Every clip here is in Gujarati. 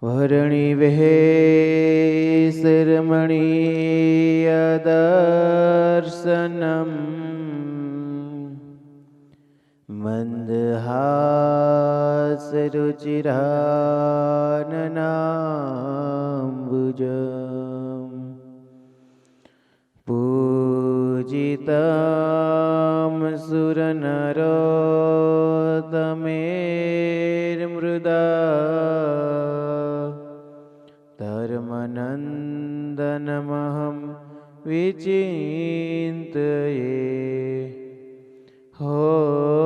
વરણી વહે શિરમણીય દર્શનમ મંદહાસરુચિરાનનાંબુજમ પૂજિતમ સુરનરોત્તમેર્મૃદા ધર્મનંદનમહં વિચિંતયે હોમયવતારિણે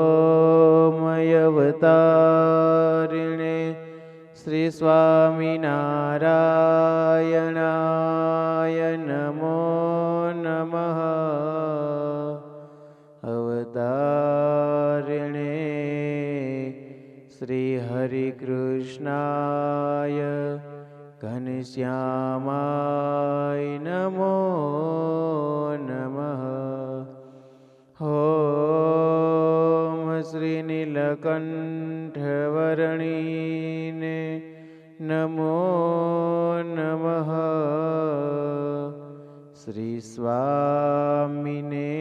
શ્રી સ્વામિનારાયણાય નમો નમઃ. અવતારિણે શ્રી હરિકૃષ્ણાય ઘનશ્યામાય નમો નમઃ. ઓમ શ્રી નીલકંઠવર્ણીને નમો નમઃ. શ્રી સ્વામિને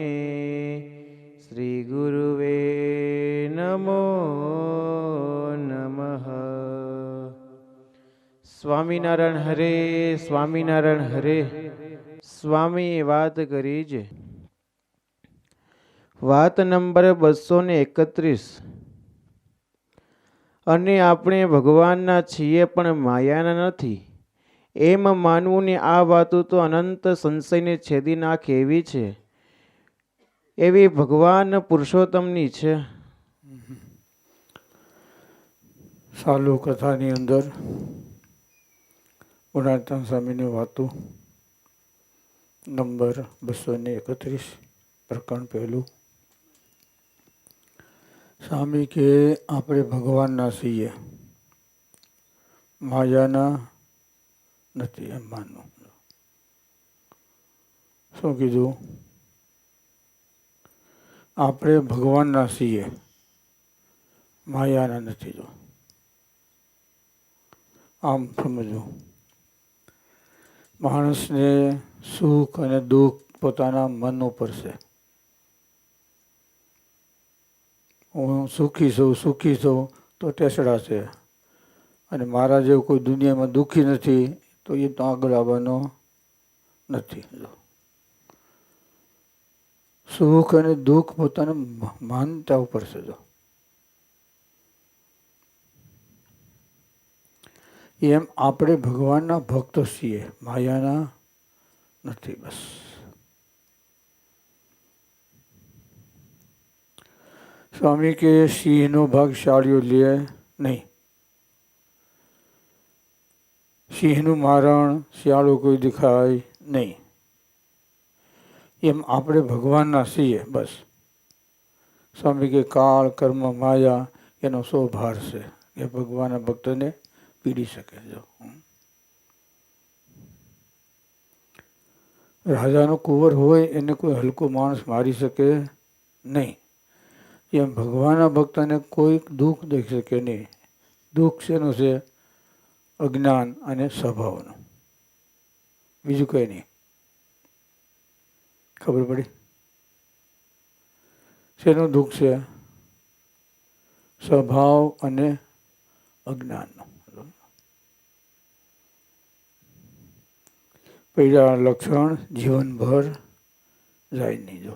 શ્રી ગુરુવે નમો નમઃ. સ્વામિનારાયણ હરે, સ્વામિનારાયણ હરે. સ્વામીએ વાત કરી છે. વાત નંબર 231. અને આપણે ભગવાનના છીએ પણ માયાના નથી એમ માનવું ને આ વાતો તો અનંત સંશયને છેદી નાખે એવી છે. એવી ભગવાન પુરુષોત્તમની છે. સાલુ કથાની અંદર પુરાતન સ્વામીની વાતો નંબર 231 પ્રકરણ પહેલું. સ્વામી કે આપણે ભગવાનના છીએ, માયાના નથી એમ માનવું. શું કીધું? આપણે ભગવાનના છીએ, માયાના નથી. જો આમ સમજવું. માણસને સુખ અને દુઃખ પોતાના મન ઉપર છે. હું સુખી છું તો ટેસડા છે, અને મારા જેવું કોઈ દુનિયામાં દુઃખી નથી તો એ તો આગળ આવવાનો નથી. સુખ અને દુઃખ પોતાના માનતા ઉપર છે. જો એમ આપણે ભગવાનના ભક્ત છીએ, માયાના નથી. બસ સ્વામી કે સિંહનો ભાગ શાળીઓ લે નહીં. સિંહનું મારણ શિયાળો કોઈ દેખાય નહીં. એમ આપણે ભગવાનના છીએ. બસ સ્વામી કે કાળ કર્મ માયા એનો સ્વભાર છે એ ભગવાનના ભક્તને પીડી શકે. જો રાજાનો કુંવર હોય એને કોઈ હલકો માણસ મારી શકે નહીં. એમ ભગવાનના ભક્તને કોઈ દુઃખ દઈ શકે નહીં. દુઃખ શેનું છે? અજ્ઞાન અને સ્વભાવનું, બીજું કંઈ નહીં. ખબર પડી? શેનું દુઃખ છે? સ્વભાવ અને અજ્ઞાનનું. પહેલા લક્ષણ જીવનભર જાય નહીં. જો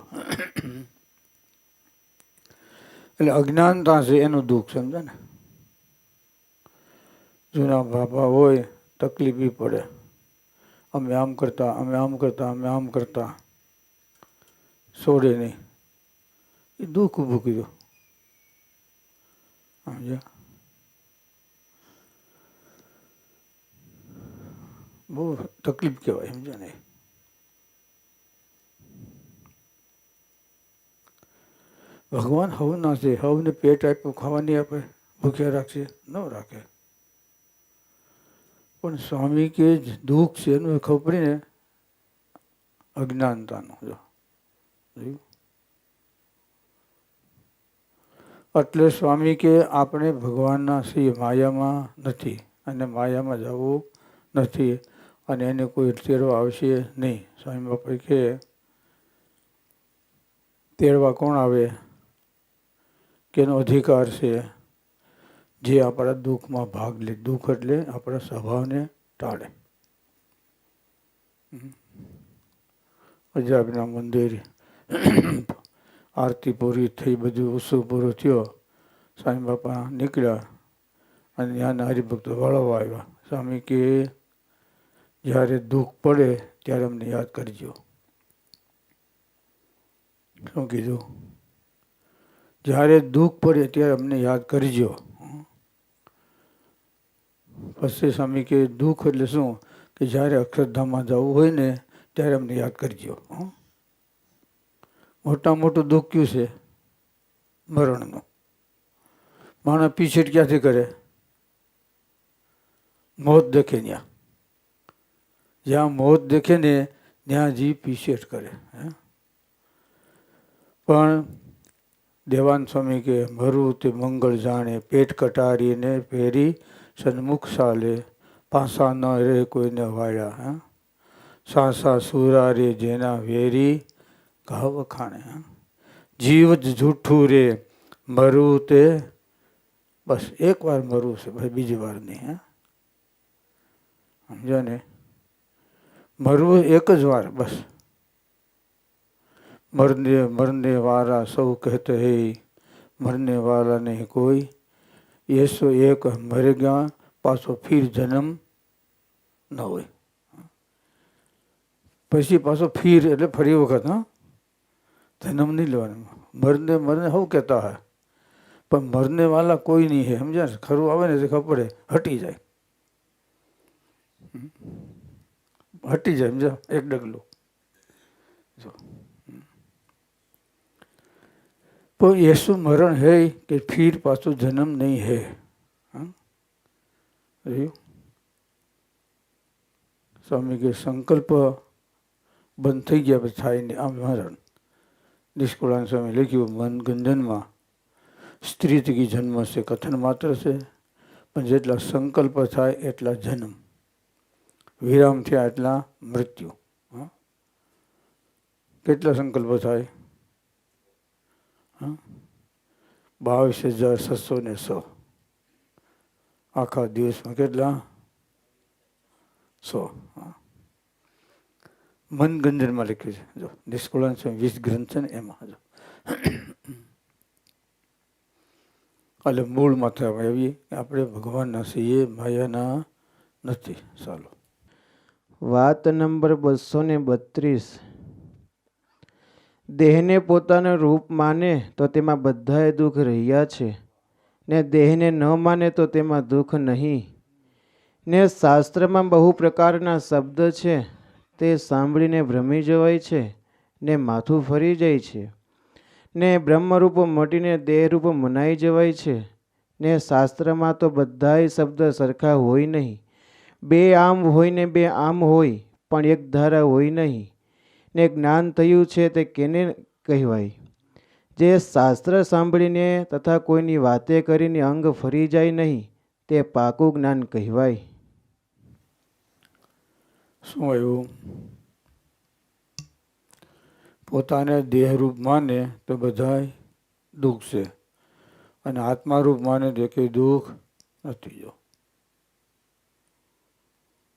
એટલે અજ્ઞાનતા છે એનું દુઃખ, સમજે ને? જૂના બાપા હોય તકલીફ પડે, અમે આમ કરતા, અમે આમ કરતા, અમે આમ કરતા, છોડે નહીં. એ દુઃખ ઊભું કર્યું. સમજ્યા? બહુ તકલીફ કહેવાય. સમજે ને? ભગવાન હવ ના છે. હવને પેટ આપ્યું, ખાવા નહીં આપે, ભૂખ્યા રાખશે? ન રાખે. પણ સ્વામી કે દુઃખ છે એનું ખબર પડી ને, અજ્ઞાનતાનું. જો એટલે સ્વામી કે આપણે ભગવાનના છીએ, માયામાં નથી. અને માયામાં જવું નથી, અને એને કોઈ તેડવા આવશે નહીં. સ્વામી બાપા કહે તેડવા કોણ આવે? કેનો અધિકાર છે? જે આપણા દુઃખમાં ભાગ લે. દુઃખ એટલે આપણા સ્વભાવને ટાળે. અજાબના મંદિર આરતી પૂરી થઈ, બધું ઉત્સવ પૂરો થયો. સ્વામી બાપા નીકળ્યા અને ત્યાંના હરિભક્તો વળવા આવ્યા. સ્વામી કે જ્યારે દુઃખ પડે ત્યારે અમને યાદ કરજો. શું કીધું? જ્યારે દુઃખ પડે ત્યારે અમને યાદ કરજો. પછી સ્વામી કે દુઃખ એટલે શું? કે જ્યારે અક્ષરધામમાં જવું હોય ને ત્યારે અમને યાદ કરજો. મોટા મોટું દુઃખ કયું છે? મરણનું. માણસ પીછેટ ક્યાંથી કરે? મોત દેખે ત્યાં. જ્યાં મોત દેખે ને ત્યાં જી પીછેટ કરે. પણ દેવાન સ્વામી કે મરું તે મંગળ જાણે, પેટ કટારીને પહેરી સન્મુખ સાલે, પાસા ન રે કોઈને વાળ્યા. સાસા સુરા રે જેના વેરી, ઘા વખાણે. જીવ જ જૂઠું રે, મરું તે બસ એક વાર મરવું છે, ભાઈ બીજી વાર નહીં. સમજો ને? મરવું એક જ વાર બસ. મરને વાળા સૌ કહેતે હે, મરને વાળા નહીં કોઈ. એસો એક મરે ગયા, પાછો ફીર જન્મ ન હોય. પછી પાછો ફીર એટલે ફરી વખત. જન્મ નહીં લેવાનો. મરને મરને સૌ કહેતા હોય, પણ મરને વાળા કોઈ નહીં હે. સમજ્યા ને? ખરું આવે ને તો ખબર પડે, હટી જાય. હટી જાય. સમજા? એક ડગલું જો. પણ એસું મરણ હે કે ફીર પાછું જન્મ નહીં હે. સ્વામી કે સંકલ્પ બંધ થઈ ગયા પછી થાય નહીં આ મરણ. નિષ્કુળાન સ્વામી લખ્યું મન ગંજનમાં, સ્ત્રી થકી જન્મ છે કથન માત્ર છે, પણ જેટલા સંકલ્પ થાય એટલા જન્મ, વિરામ થયા એટલા મૃત્યુ. કેટલા સંકલ્પો થાય? 22,606. આખા દિવસમાં કેટલા? 100. મન ગંજનમાં લખ્યું છે. જો નિષ્કુળાન સ્વામી 20 ગ્રંથ છે ને એમાં. જો એટલે મૂળ માથે આવીએ આપણે ભગવાનના છીએ, માયાના નથી. ચાલો. વાત નંબર 232. દેહને પોતાનું રૂપ માને તો તેમાં બધાય દુઃખ રહ્યા છે, ને દેહને ન માને તો તેમાં દુઃખ નહીં. ને શાસ્ત્રમાં બહુ પ્રકારના શબ્દ છે, તે સાંભળીને ભ્રમી જવાય છે, ને માથું ફરી જાય છે, ને બ્રહ્મરૂપ મટીને દેહરૂપ મનાઈ જવાય છે. ને શાસ્ત્રમાં તો બધાય શબ્દ સરખા હોય નહીં. બે આમ હોય ને બે આમ હોય, પણ એક ધારા હોય નહીં. ને જ્ઞાન થયું છે તે કેને કહેવાય? જે શાસ્ત્ર સાંભળીને તથા કોઈની વાતે કરીને અંગ ફરી જાય નહીં, તે પાકું જ્ઞાન કહેવાય. શું આવ્યું? પોતાને દેહરૂપ માને તો બધાય દુઃખ છે, અને આત્મારૂપ માને તો કંઈ દુઃખ નથી. જો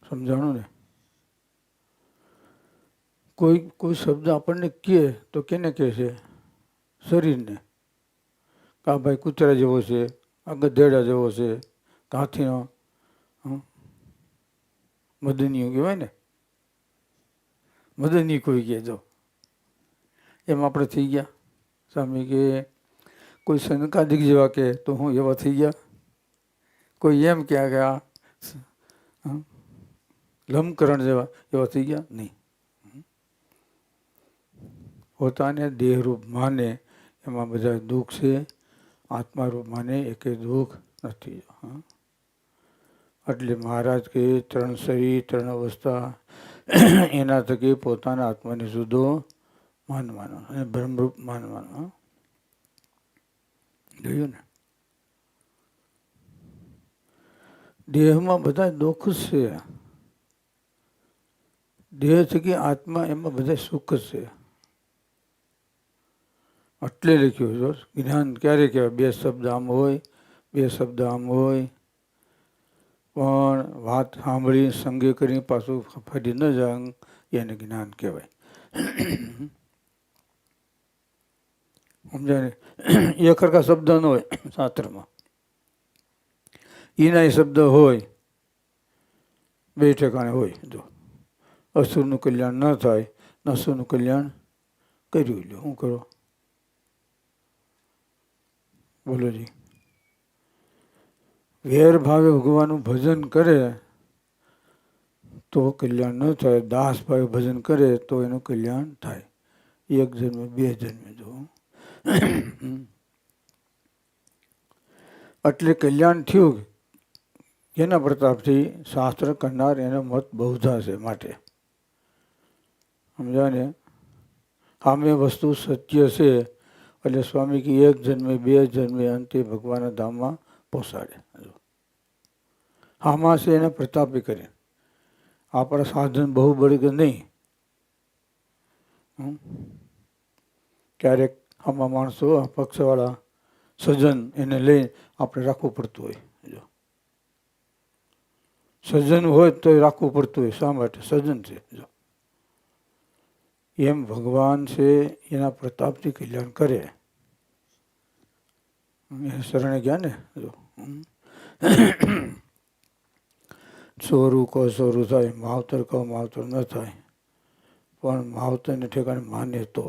સમજાણું ને? કોઈ શબ્દ આપણને કહે તો કેને કહે છે? શરીરને. કા ભાઈ કૂતરા જેવો છે, આ ગધેડા જેવો છે, હાથીનો મદનીયું કહેવાય ને, મદની કોઈ કહે. જો એમ આપણે થઈ ગયા. સ્વામી કે કોઈ સનકાદિક જેવા કહે તો હું એવા થઈ ગયા. કોઈ એમ કહે કે આ લંબકરણ જેવા એવા થઈ ગયા નહીં. પોતાને દેહરૂપ માને એમાં બધા દુઃખ છે, આત્મારૂપ માને એકે દુઃખ નથી. એટલે મહારાજ કે 3 શરીર 3 અવસ્થા, એના થકી પોતાના આત્માને જુદો માનવાનો અને બ્રહ્મરૂપ માનવાનો. જોયું ને? દેહમાં બધા દુઃખ જ છે, દેહ થકી આત્મા એમાં બધા સુખ જ છે. એટલે લખ્યું જો જ્ઞાન ક્યારે કહેવાય? બે શબ્દ આમ હોય, બે શબ્દ આમ હોય, પણ વાત સાંભળી સંગે કરી પાછું ફરી ન જાય, એને જ્ઞાન કહેવાય. સમજાય ને? એક સરખા શબ્દ ન હોય શાસ્ત્રમાં, એના શબ્દ હોય, બે ઠેકાણે હોય. જો અસુરનું કલ્યાણ ન થાય, નસુરનું કલ્યાણ કર્યું લો. શું કરો? બોલો જી. વેર ભાવે ભગવાનનું ભજન કરે તો કલ્યાણ ન થાય, દાસ ભાવે ભજન કરે તો એનું કલ્યાણ થાય. એક જન્મે બે જન્મે જો એટલે કલ્યાણ થયું એના પ્રતાપથી. શાસ્ત્ર કરનાર એનો મત બહુધા છે. માટે સમજાય ને? સામે વસ્તુ સત્ય છે એટલે સ્વામી કે એક જન્મે બે જન્મે અંતે ભગવાનના ધામમાં પહોંચાડે. આમાં છે એને પ્રતાપી કરે. આપણા સાધન બહુ બળી કે નહીં. ક્યારેક આમાં માણસો પક્ષવાળા સજ્જન એને લઈ આપણે રાખવું પડતું હોય. જો સજ્જન હોય તો રાખવું પડતું હોય. શા માટે? સજ્જન છે. જો એમ ભગવાન છે એના પ્રતાપથી કલ્યાણ કરે. શરણે ગયા ને? જો ચોરું કહો ચોરું થાય, માવતર કહો માવતર ન થાય, પણ માવતરને ઠેકાણે માને તો.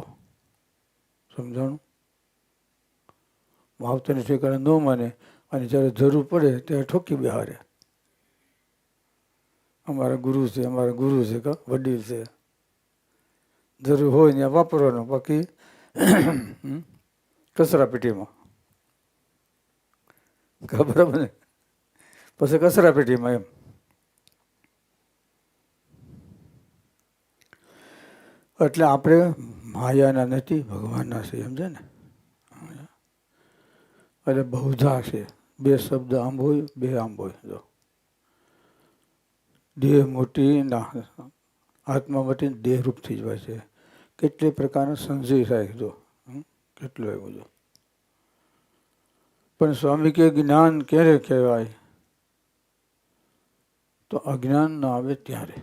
સમજાણું? માવતરને ઠેકાણે ન માને અને જ્યારે જરૂર પડે ત્યારે ઠોકી બેહારે. અમારા ગુરુ છે, અમારા ગુરુ છે, કા વડીલ છે, જરૂર હોય ત્યાં વાપરવાનો, બાકી કચરા પેટીમાં. બરાબર ને? પછી કચરા પેટીમાં. એમ એટલે આપણે માયાના નથી, ભગવાનના છે. સમજે ને? એટલે બહુધા છે. બે શબ્દ આમ હોય, બે આમ હોય. જો દેહ મોટી ના આત્મા મોટી દેહરૂપ થઈ જાય છે. કેટલી પ્રકારનો સંશય થાય. જો કેટલું એવું. જો પણ સ્વામી કે જ્ઞાન ક્યારે કહેવાય? તો અજ્ઞાન ન આવે ત્યારે.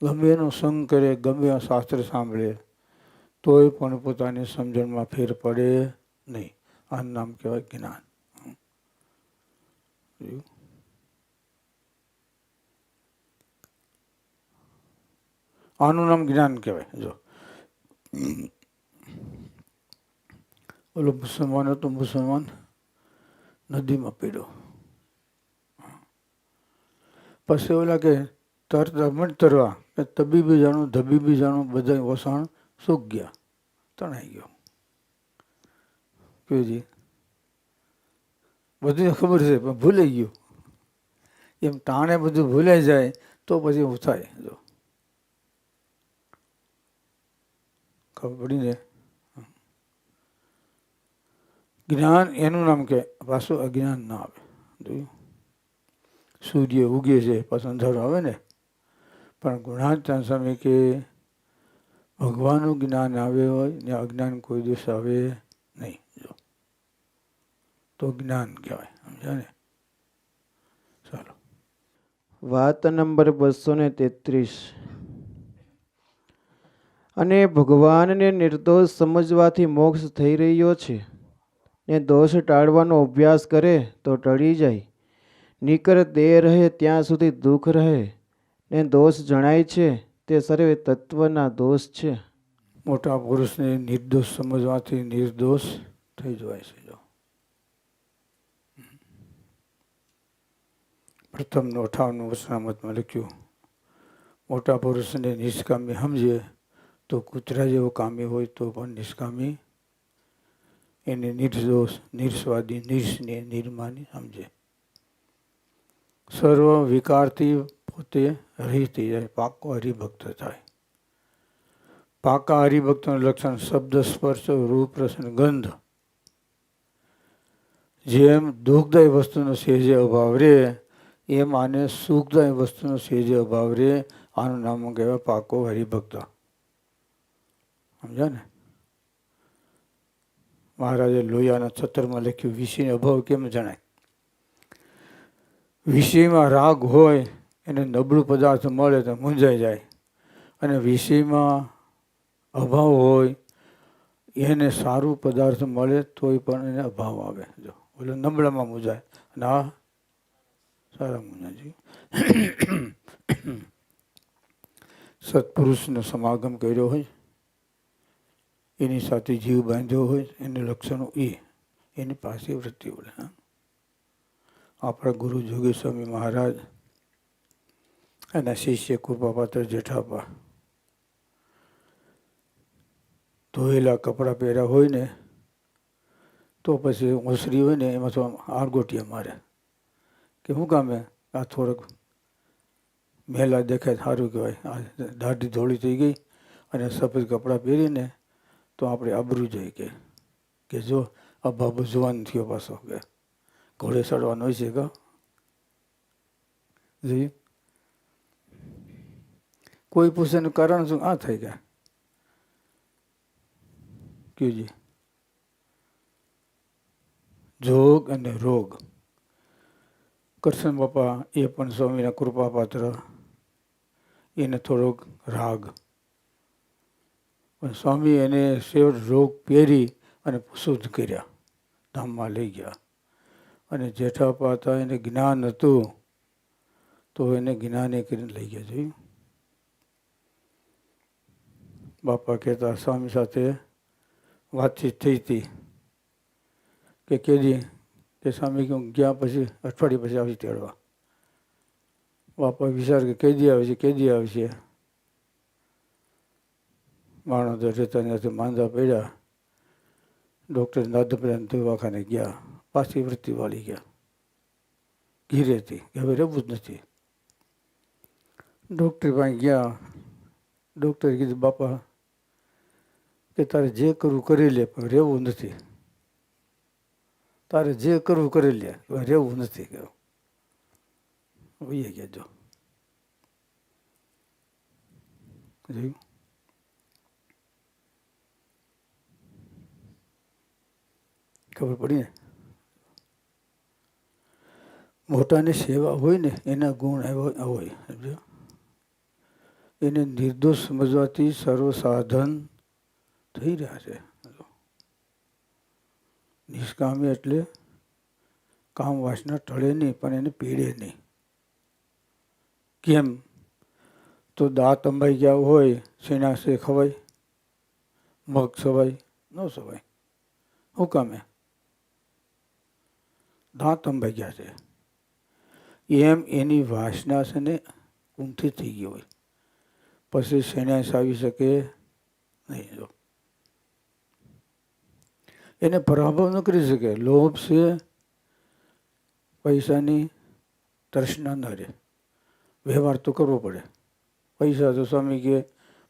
ગમે એનો સંગ કરે, ગમે એનો શાસ્ત્ર સાંભળે, તોય પણ પોતાની સમજણમાં ફેર પડે નહીં. આનું નામ કહેવાય જ્ઞાન. આનું નામ જ્ઞાન કહેવાય. જો ઓલો મુસલમાન હતો, મુસલમાન નદીમાં પીડ્યો. પછી ઓલા કે તરવા તબીબી જાણું, ધબીબી જાણું, બધા વસાણ સૂક ગયા, તણાઈ ગયો. કેજી બધું ખબર છે પણ ભૂલાઈ ગયું. એમ ટાણે બધું ભૂલાઈ જાય તો પછી એવું થાય. જો ખબર પડી ને? જ્ઞાન એનું નામ કે પાછું અજ્ઞાન ના આવે. જોયું? સૂર્ય ઉગે છે પાછું અંધારું આવે ને, પણ ગુણાત્મા સ્વામી કે ભગવાનનું જ્ઞાન આવે હોય ને અજ્ઞાન કોઈ દિવસ આવે નહીં. જો તો જ્ઞાન કહેવાય. સમજ્યા ને? ચાલો. વાત નંબર 233. અને ભગવાનને નિર્દોષ સમજવાથી મોક્ષ થઈ રહ્યો છે ને દોષ ટાળવાનો અભ્યાસ કરે તો ટળી જાય. નિકર દેહ રહે ત્યાં સુધી દુઃખ રહે ને દોષ જણાય છે તે સર્વે તત્વના દોષ છે. મોટા પુરુષને નિર્દોષ સમજવાથી નિર્દોષ થઈ જાય છે. જો પ્રથમ 58 વચનામૃતમાં લખ્યું, મોટા પુરુષને નિષ્કામી સમજે તો કૂતરા જેવો કામી હોય તો પણ નિષ્કામી, એને નિર્દોષ, નિર્સ્વાદી, નિર્સ્નેહ, નિર્માની સમજે. સર્વ વિકારથી પોતે રહી થઈ જાય, પાકો હરિભક્ત થાય. પાકા હરિભક્તનું લક્ષણ શબ્દ, સ્પર્શ, રૂપ, રસ અને ગંધ જેમ દુઃખદાયી વસ્તુનો સહેજે અભાવ રહે એમ આને સુખદાયી વસ્તુનો સહેજે અભાવ રહે. આનું નામ કહેવાય પાકો હરિભક્ત. સમજ્યા ને? મહારાજે લોહિયાના છત્તરમાં લખ્યું વિષયનો અભાવ કેમ જણાય. વિષયમાં રાગ હોય એને નબળું પદાર્થ મળે તો મૂંઝાઈ જાય, અને વિષયમાં અભાવ હોય એને સારું પદાર્થ મળે તોય પણ એને અભાવ આવે. જો ઓલો નબળામાં મૂંઝાય અને આ સારા મૂંઝાય. સત્પુરુષનો સમાગમ કર્યો હોય, એની સાથે જીવ બાંધ્યો હોય, એનું લક્ષણો એની પાસે વૃત્તિ વળે. આપણા ગુરુ જોગી સ્વામી મહારાજ એના શિષ્ય કૃપાપાત્ર જેઠાપા ધોયેલા કપડાં પહેર્યા હોય ને તો પછી ઓસરી હોય ને એમાં તો આરગોટિયા મારે કે શું કામે આ થોડોક મેલા દેખાય સારું કહેવાય. આ દાઢી ધોળી થઈ ગઈ અને સફેદ કપડાં પહેરીને તો આપણે આબરૂ જાય કે જો આ બાબુ જુવાન થયો પાછો કે ઘોડે ચડવાનો હોય છે કે જોયું. કોઈ પૂછેનું કારણ શું? આ થઈ ગયા કયુજી. જોગ અને રોગ. કૃષ્ણ બાપા એ પણ સ્વામીના કૃપાપાત્ર, એને થોડોક રાગ, પણ સ્વામી એને શેવટ રોગ પહેરી અને શુદ્ધ કર્યા, ધામમાં લઈ ગયા. અને જેઠાપા હતા એને જ્ઞાન હતું તો એને જ્ઞાને કરીને લઈ ગયા. જોયું. બાપા કહેતા સ્વામી સાથે વાતચીત થઈ હતી કે કેદી કે સ્વામી કે ગયા પછી અઠવાડિયે પછી આવી તેડવા. બાપા વિચાર કે કેદી આવે છે કેદી આવે છે. માણસ રહેતા ત્યાંથી માંદા પડ્યા, ડૉક્ટર નાદપરાને દવાખાને ગયા, પાછી વૃત્તિ વાળી ગયા ઘીરેથી કે હવે રહેવું જ નથી. ડૉક્ટર પાસે ગયા, ડૉક્ટરે કીધું બાપા કે તારે જે કરવું કરી લે પણ રહેવું નથી. તારે જે કરવું કરી લે રહેવું નથી. કે વહી ગયા. જો જોયું. ખબર પડી ને? મોટાની સેવા હોય ને એના ગુણ હોય. સમજો? એને નિર્દોષ સમજવાથી સર્વ સાધન થઈ રહ્યા છે. નિષ્કામી એટલે કામ વાસના ટળે નહીં પણ એને પીડે નહીં. કેમ? તો દાંત અંબાઈ ગયા હોય, શેણાશે ખવાય, મગ સવાય ન સવાય. શું કામે? દાંત અંબાઈ ગયા છે. એમ એની વાસના છે ને ઊંધી થઈ ગઈ હોય, પછી શેણાશ આવી શકે નહીં. જો એને પરાભવ ન કરી શકે. લોભ છે, પૈસાની તૃષ્ણા ન રહે. વ્યવહાર તો કરવો પડે. પૈસા તો સ્વામી કે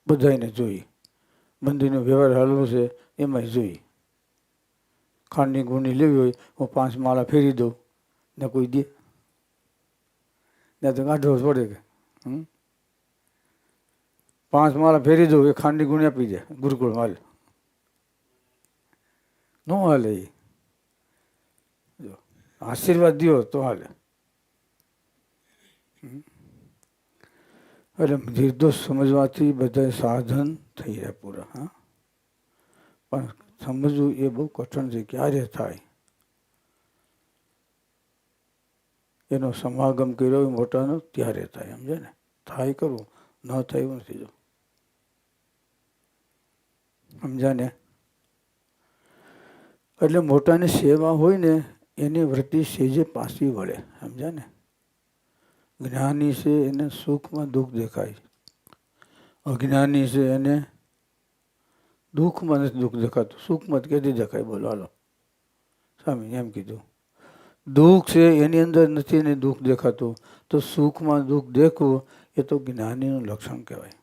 બધાને જોઈ. મંદિરનો વ્યવહાર હાલવો છે એમાંય જોઈ. ખાંડની ગુણી લેવી હોય હું 5 માળા ફેરી દઉં ને કોઈ દે ને તો કાઢવો પડે કે 5 માળા ફેરી દઉં એ ખાંડની ગુણી આપી દે ગુરુકુળ હાલ ન હાલે. જો આશીર્વાદ દો તો હાલે. એટલે નિર્દોષ સમજવાથી બધા સાધન થઈ રહ્યા પૂરા. હા, પણ સમજવું એ બહુ કઠણ છે. ક્યારે થાય? એનો સમાગમ કર્યો મોટાનો ત્યારે થાય. સમજે ને? થાય કરવું, ન થાય એવું નથી. જો સમજ્યા ને? એટલે મોટાની સેવા હોય ને એની વૃત્તિ સેજે પાછી વળે. સમજ્યા ને? જ્ઞાની છે એને સુખમાં દુઃખ દેખાય, અજ્ઞાની છે એને દુઃખમાં નથી દુઃખ દેખાતું, સુખમાં કેદી દેખાય? બોલો હાલો. સ્વામી એમ કીધું. દુઃખ છે એની અંદર નથી એને દુઃખ દેખાતું, તો સુખમાં દુઃખ દેખવું એ તો જ્ઞાનીનું લક્ષણ કહેવાય.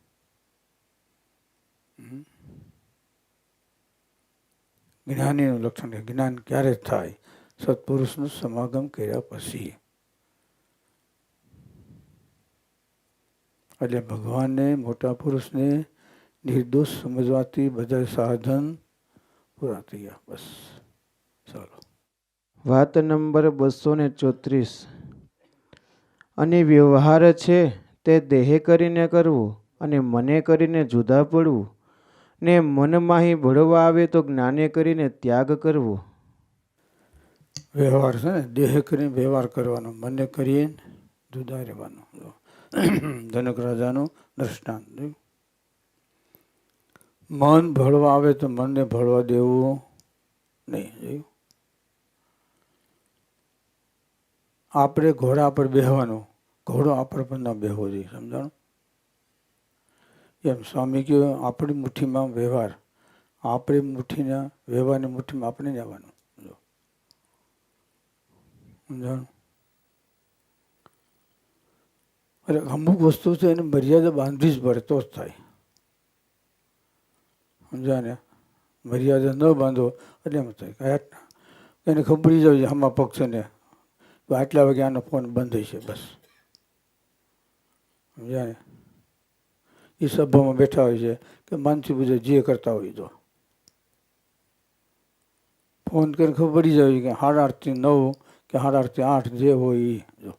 જ્ઞાનીનું લક્ષણ. જ્ઞાન ક્યારે થાય? સત્પુરુષનું સમાગમ કર્યા પછી. એટલે ભગવાનને, મોટા પુરુષને નિર્દોષ સમજવાથી બધા સાધન પૂરા થઈ ગયા. બસ ચાલો. વાત નંબર 234. અને વ્યવહાર છે તે દેહે કરીને કરવું અને મને કરીને જુદા પડવું, ને મનમાહી ભળવા આવે તો જ્ઞાને કરીને ત્યાગ કરવો. વ્યવહાર છે ને, દેહ કરીને વ્યવહાર કરવાનો, મને કરીને જુદા રહેવાનું. જનક રાજાનું દ્રષ્ટાંત. મન ભળવા આવે તો મનને ભળવા દેવું નહીં. આપણે ઘોડા પર બેહવાનું, ઘોડો આપણા પર ના બેહવો જોઈએ. સમજાણું? એમ સ્વામી કહ્યું, આપણી મુઠ્ઠીમાં વ્યવહાર, આપણી મુઠ્ઠીના વ્યવહારની મુઠ્ઠીમાં આપણે જવાનું. સમજાણું? એટલે અમુક વસ્તુ છે એને મર્યાદા બાંધવી જ પડે તો જ થાય. સમજાય ને? મર્યાદા ન બાંધો એટલે એમ થાય કે એને ખબર પડી જાય આમાં પક્ષને આટલા વાગે આનો ફોન બંધ છે. બસ સમજાય ને? એ સભામાં બેઠા હોય છે કે માનસી પૂજા જે કરતા હોય તો ફોન કરીને ખબર પડી જાય કે 8:30 થી 9 કે 8:30 થી 8 જે હોય એ. જો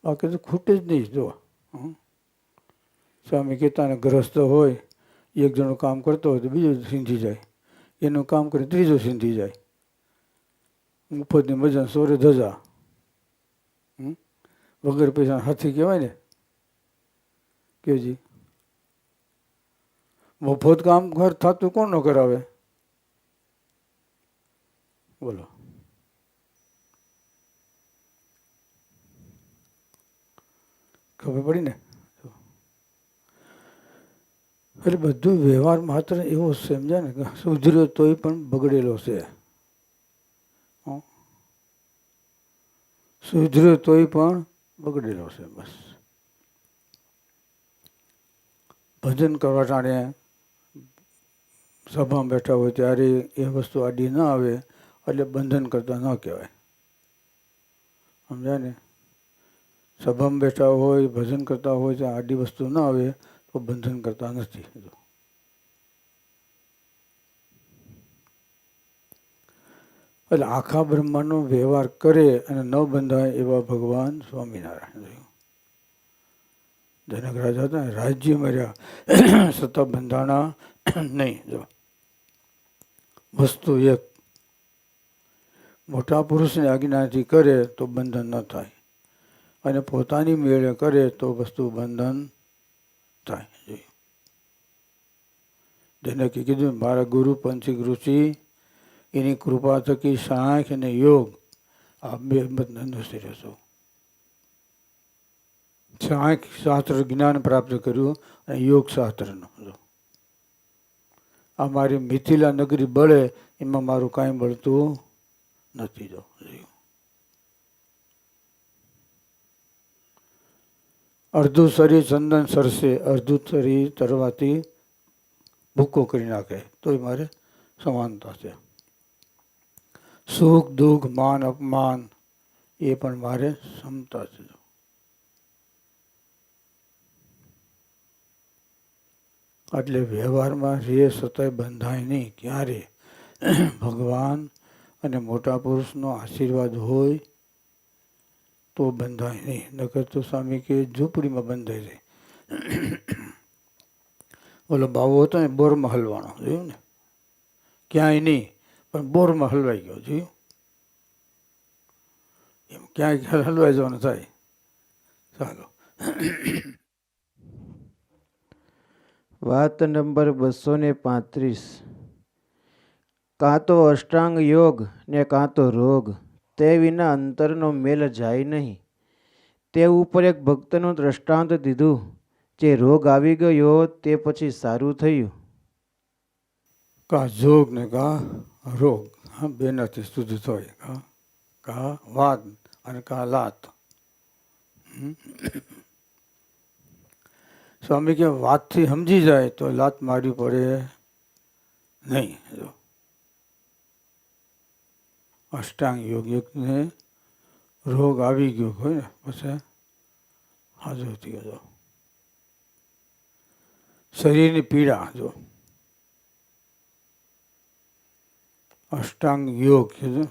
બાકી તો ખૂટે જ નહીં. જો સ્વામી કહેતા ને, ગ્રસ્ત હોય, એક જણો કામ કરતો હોય તો બીજો સિંધી જાય, એનું કામ કરે ત્રીજો સિંધી જાય. મુફતની મજા સોરે ધજા. વગર પૈસા હાથી કહેવાય ને કેજી. મફત કામ ઘર થતું કોણ ન કરાવે? બોલો. ખબર પડી ને? એટલે બધું વ્યવહાર માત્ર એવો સમજાય ને કે સુધર્યો તોય પણ બગડેલો છે, સુધર્યો તોય પણ બગડેલો છે. બસ ભજન કરવા ટાણે સભામાં બેઠા હોય ત્યારે એ વસ્તુ આડી ના આવે એટલે બંધન કરતા ન કહેવાય. સમજાય ને? સભામાં બેઠા હોય, ભજન કરતા હોય ત્યાં આડી વસ્તુ ના આવે તો બંધન કરતા નથી. એટલે આખા બ્રહ્માંડનો વ્યવહાર કરે અને ન બંધાય એવા ભગવાન સ્વામિનારાયણ. જનક રાજા હતા ને, રાજ્ય મર્યા છતાં બંધાણા નહીં. જો વસ્તુ એક મોટા પુરુષની આજ્ઞાથી કરે તો બંધન ન થાય, અને પોતાની મેળે કરે તો વસ્તુ બંધન થાય. જેને કીધું મારા ગુરુ પંચિક ઋષિ, એની કૃપા થકી સાંખ્ય અને યોગ આ બે બંધનથી રહેશો. સાંખ્ય શાસ્ત્ર જ્ઞાન પ્રાપ્ત કર્યું અને યોગ શાસ્ત્રનું. આ મારી મિથિલા નગરી બળે એમાં મારું કાંઈ બળતું નથી. જો અડધું શરીર ચંદન સરસે, અડધું શરીર તરવાથી ભૂકો કરી નાખે તોય મારે સમાનતા છે. સુખ દુઃખ માન અપમાન એ પણ મારે ક્ષમતા છે. એટલે વ્યવહારમાં રે છતાંય બંધાય નહીં. ક્યારે? ભગવાન અને મોટા પુરુષનો આશીર્વાદ હોય તો બંધાય નહીં. નકર તો સ્વામી કે ઝૂંપડીમાં બંધાઈ જાય. ઓલો બાવો હતો ને બોરમાં હલવાનો, જોયું ને? ક્યાંય નહીં પણ બોરમાં હલવાઈ ગયો. જોયું? એમ ક્યાંય હલવાઈ જવાનું થાય. ચાલો. વાત નંબર 235. કાં તો અષ્ટાંગ યોગ ને કાં તો રોગ, તે વિના અંતરનો મેલ જાય નહીં. તે ઉપર એક ભક્તનું દ્રષ્ટાંત દીધું. જે રોગ આવી ગયો તે પછી સારું થયું. કા જોગ ને કા રોગ, બેનાથી શુદ્ધ થાય. કા વાત અને કા લાત. સ્વામી કે વાતથી સમજી જાય તો લાત મારવી પડે નહીં. અષ્ટાંગ યોગ એકને રોગ આવી ગયો હોય ને પછી હાજર થઈ ગયો. શરીરની પીડા જો અષ્ટાંગ યોગ કીધું.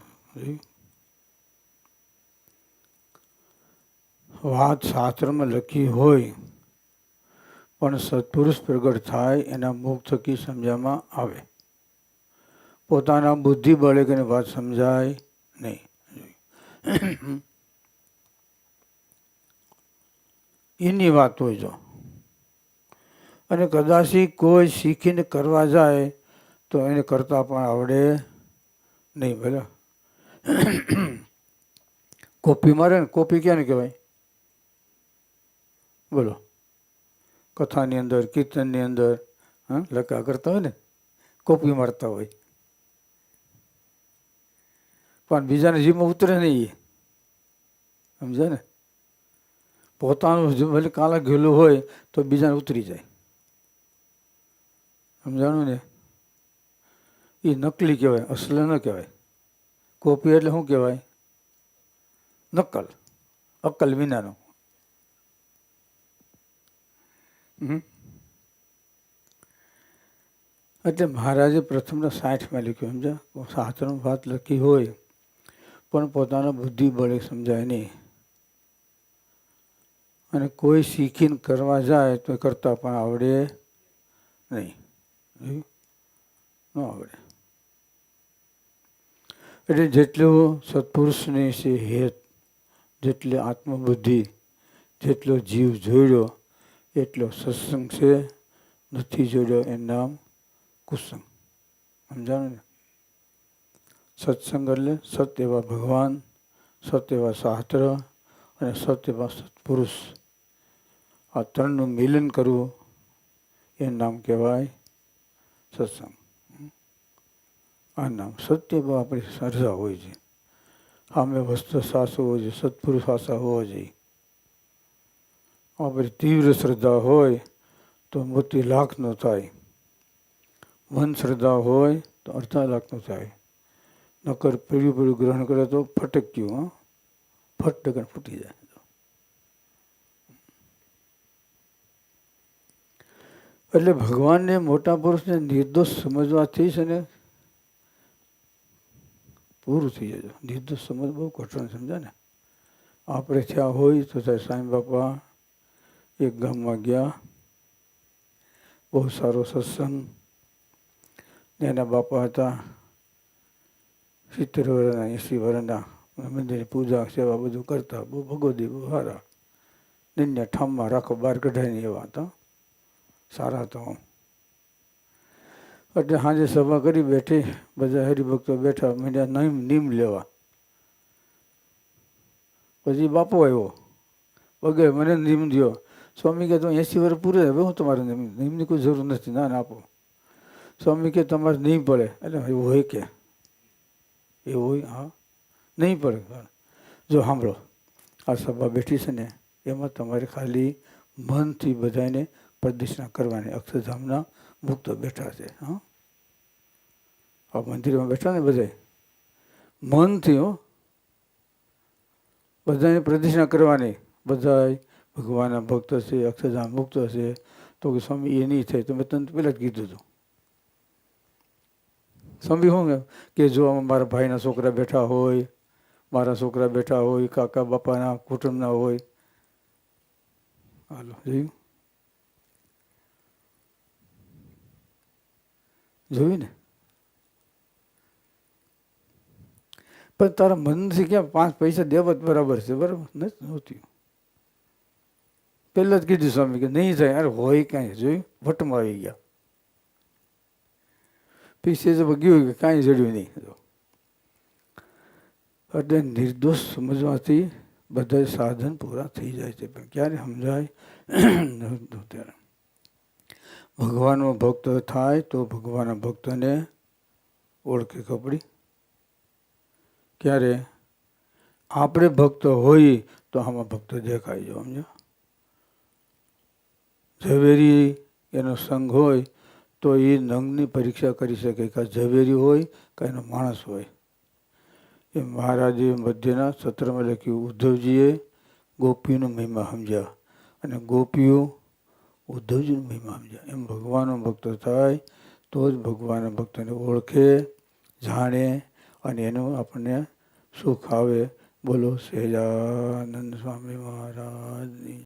વાત શાસ્ત્રમાં લખી હોય પણ સત્પુરુષ પ્રગટ થાય એના મુખ થકી સમજવામાં આવે. પોતાના બુદ્ધિ બળે કે વાત સમજાય નહીં. એની વાત હોય જો. અને કદાચ કોઈ શીખીને કરવા જાય તો એને કરતા પણ આવડે નહીં. ભલે કોપી મારે ને, કોપી ક્યાં કહેવાય બોલો? કથાની અંદર, કીર્તનની અંદર લખા કરતા હોય ને, કોપી મારતા હોય. પણ બીજાને જીવમાં ઉતરે નહીં. સમજે ને? પોતાનું ભલે કાલા ઘેલું હોય તો બીજાને ઉતરી જાય. સમજાણું ને? એ નકલી કહેવાય, અસલ ન કહેવાય. કોપી એટલે શું કહેવાય? નકલ, અક્કલ વિનાનો. એટલે મહારાજે પ્રથમના 60માં લખ્યું. સમજા? શાસ્ત્રમાં વાત લખી હોય પણ પોતાના બુદ્ધિ બળે સમજાય નહીં. અને કોઈ શીખીને કરવા જાય તો કરતા પણ આવડે નહીં. ન આવડે. એટલે જેટલું સત્પુરુષની છે હેત, જેટલી આત્મબુદ્ધિ, જેટલો જીવ જોડ્યો એટલો સત્સંગ છે. નથી જોડ્યો એનું નામ કુસંગ. સમજાણું ને? સત્સંગ એટલે સત એવા ભગવાન, સત એવા શાસ્ત્ર અને સત એવા સત્પુરુષ, આ ત્રણનું મિલન કરવું એનું નામ કહેવાય સત્સંગ. આ નામ સત્ય બહુ આપણી સર્જા હોય છે. સામે વસ્તુ સાસુ હોય છે, સત્પુરુષ આશા હોવો જોઈએ. આપણી તીવ્ર શ્રદ્ધા હોય તો મોટી લાખનો થાય. મન શ્રદ્ધા હોય તો અડધા લાખનો થાય. નકર પીળું પીળું ગ્રહણ કરે તો ફટક્યું, ફટકન ફૂટી જાય. એટલે ભગવાનને, મોટા પુરુષને નિર્દોષ સમજવાથી છે ને પૂરું થઈ જાય. નિર્દોષ સમજ બહુ કઠણ, સમજા ને? આપણે થયા હોય તો થાય. સાંઈ બાપા એક ગામમાં ગયા, બહુ સારો સત્સંગ. એના બાપા હતા 70 વર્ષના, 80 વર્ષના. મંદિરની પૂજા સેવા બધું કરતા, બહુ ભગવદી, બહુ સારા. નિન્ય ઠામમાં રાખો, બહાર કઢાય નહીં એવા હતા. સારા તો. એટલે સાંજે સભા કરી બેઠી, બધા હરિભક્તો બેઠા, મીડિયા નીમ લેવા. પછી બાપો આવ્યો, વગે મને નીમ દો. સ્વામી કે તો 80 વર્ષ પૂરે, હવે હું તમારે નીમની કોઈ જરૂર નથી. ના આપો. સ્વામી કે તમારે નહીં પડે. એટલે એવું હોય કે એવું હોય? હા, નહીં પડે. જો સાંભળો, આ સભા બેઠી છે ને એમાં તમારે ખાલી મનથી બધાને પ્રદક્ષિણા કરવાની. અક્ષરધામના મુક્તો બેઠા છે. હા, આ મંદિરમાં બેઠા ને બધા મનથી બધાને પ્રદક્ષિણા કરવાની. બધા ભગવાનના ભક્ત છે, અક્ષરધામ મુક્ત છે. તો કે સ્વામી એ નહીં થાય. તો મેં તને પહેલાં જ કીધું હતું. સ્વામી શું કે જો મારા ભાઈના છોકરા બેઠા હોય, મારા છોકરા બેઠા હોય, કાકા બાપાના કુટુંબના હોય. હાલો, જોયું? જોયું ને? પણ તારા મનથી ક્યાં 5 પૈસા દેવા જ બરાબર છે? બરાબર નથી. પહેલાં જ કીધું સ્વામી કે નહીં થાય. અરે હોય કાંઈ. જોયું? વટમાં આવી ગયા. પીછે જ ગયું કે કાંઈ જડ્યું નહીં. એટલે નિર્દોષ સમજવાથી બધા સાધન પૂરા થઈ જાય છે. પણ ક્યારે સમજાય? ત્યારે ભગવાનનો ભક્ત થાય તો ભગવાનના ભક્તને ઓળખે ખપડી. ક્યારે આપણે ભક્ત હોઈએ તો આમાં ભક્ત દેખાય જો. સમજો? ઝવેરી એનો સંઘ હોય તો એ નંગની પરીક્ષા કરી શકે કે ઝવેરી હોય કે એનો માણસ હોય. એ મહારાજે મધ્યના સત્રમાં લખ્યું, ઉદ્ધવજીએ ગોપીનો મહિમા સમજ્યા અને ગોપીઓ ઉદ્ધવજીનો મહિમા સમજ્યા. એમ ભગવાનનો ભક્ત થાય તો જ ભગવાનના ભક્તને ઓળખે, જાણે અને એનું આપણને સુખ આવે. બોલો સહેજાનંદ સ્વામી મહારાજની.